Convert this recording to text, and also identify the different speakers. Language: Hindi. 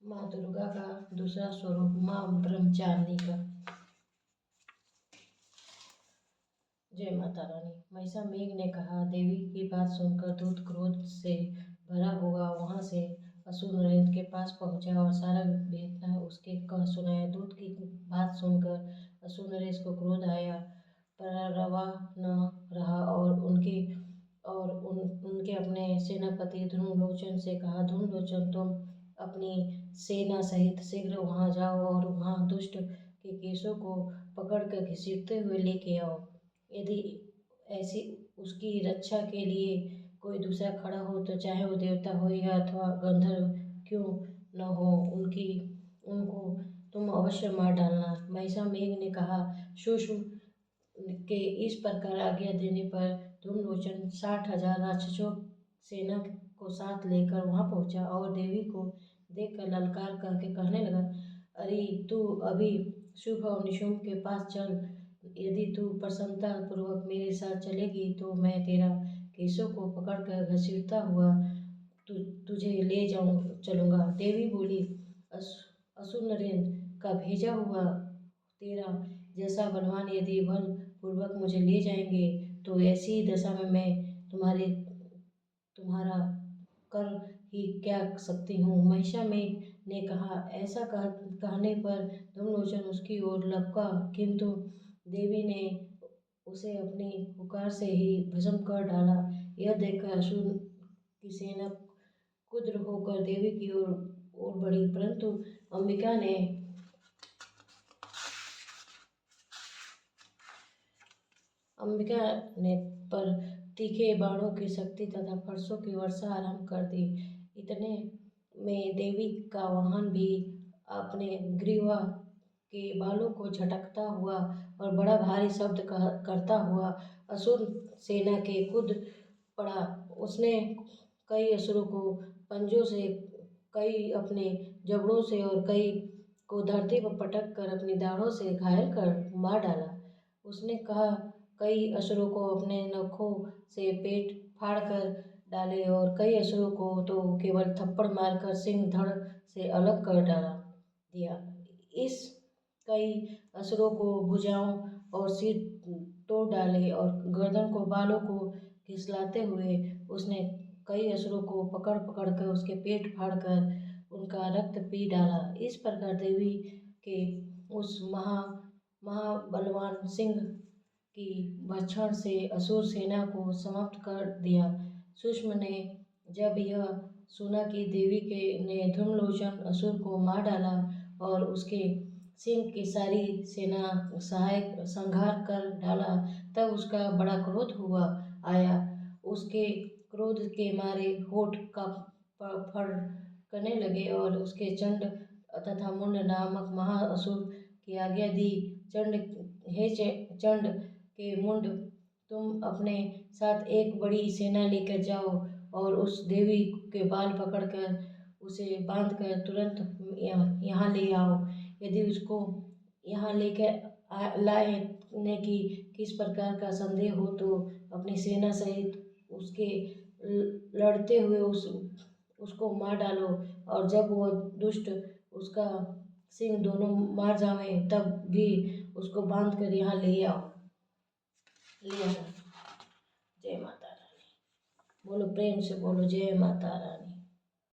Speaker 1: माँ दुर्गा का दूसरा स्वरूप माँ ब्रह्मचारिणी का। जय माता रानी। महिषामेघ ने कहा, देवी की बात सुनकर दूत क्रोध से भरा हुआ वहां से असुर नरेंद्र के पास पहुंचा और सारा वेदना उसके कह सुनाया। दूत की बात सुनकर असुर नरेश को क्रोध आया, पर रवा न रहा और उनके अपने सेनापति धूम्रलोचन से कहा, धूम्रलोचन तुम अपनी सेना सहित शीघ्र वहां जाओ और वहां दुष्ट के केशों को पकड़कर घसीटते हुए लेके आओ। यदि ऐसी उसकी रक्षा के लिए कोई दूसरा खड़ा हो तो चाहे वो देवता हो या अथवा गंधर्व क्यों न हो, उनको तुम अवश्य मार डालना। महिषामेघ ने कहा। सूक्ष्म के इस प्रकार आज्ञा देने पर धूम्रलोचन 60,000 राक्षसों सेना को साथ लेकर वहां पहुंचा और देवी को देखकर ललकार करके कहने लगा, अरे तू अभी शुभ और निशुंभ के पास चल। यदि तू प्रसन्नता पूर्वक मेरे साथ चलेगी तो मैं तेरा केशों को पकड़कर घसीटता हुआ तुझे ले चलूंगा। देवी बोली, असुर नरेंद्र का भेजा हुआ तेरा जैसा बलवान यदि बल पूर्वक मुझे ले जाएंगे तो ऐसी दशा में मैं तुम्हारा कर ही क्या सकती हूँ। महिषामेघ ने कहा। ऐसा कहने पर धूम्रलोचन उसकी ओर लपका, किंतु देवी ने उसे अपनी पुकार से ही भस्म कर डाला। यह देखकर असुर की सेना कुद्र होकर देवी की ओर बढ़ी, परंतु अंबिका ने पर तीखे बाणों की शक्ति तथा फरसों की वर्षा आरंभ कर दी। इतने में देवी का वाहन भी अपने ग्रीवा के बालों को झटकता हुआ और बड़ा भारी शब्द करता हुआ असुर सेना के कूद पड़ा। उसने कई असुरों को पंजों से, कई अपने जबड़ों से और कई को धरती पर पटक कर अपनी दाढ़ों से घायल कर मार डाला। उसने कहा, कई असुरों को अपने नखों से पेट फाड़ कर डाले और कई असुरों को तो केवल थप्पड़ मारकर सिंह धड़ से अलग कर दिया। इस कई असुरों को भुजाओं और सिर तोड़ डाले और गर्दन को बालों को घिसलाते हुए उसने कई असुरों को पकड़ पकड़ कर उसके पेट फाड़ कर उनका रक्त पी डाला। इस प्रकार देवी के उस महाबलवान सिंह की भक्षण से असुर सेना को समाप्त कर दिया। सूक्ष्म ने जब यह सुना कि देवी ने धूम्रलोचन असुर को मार डाला और उसके सिंह की सारी सेना सहायक संहार कर डाला, तब उसका बड़ा क्रोध आया। उसके क्रोध के मारे होठ का फड़कने लगे और उसके चंड तथा मुंड नामक महाअसुर की आज्ञा दी। हे चंड के मुंड, तुम अपने साथ एक बड़ी सेना लेकर जाओ और उस देवी के बाल पकड़कर उसे बांधकर तुरंत यहाँ ले आओ। यदि उसको यहाँ लेकर लाने की किस प्रकार का संदेह हो तो अपनी सेना सहित उसके लड़ते हुए उसको मार डालो और जब वो दुष्ट उसका सिंह दोनों मार जावे तब भी उसको बांध कर यहाँ ले आना। जय माता रानी। बोलो, प्रेम से बोलो, जय माता रानी।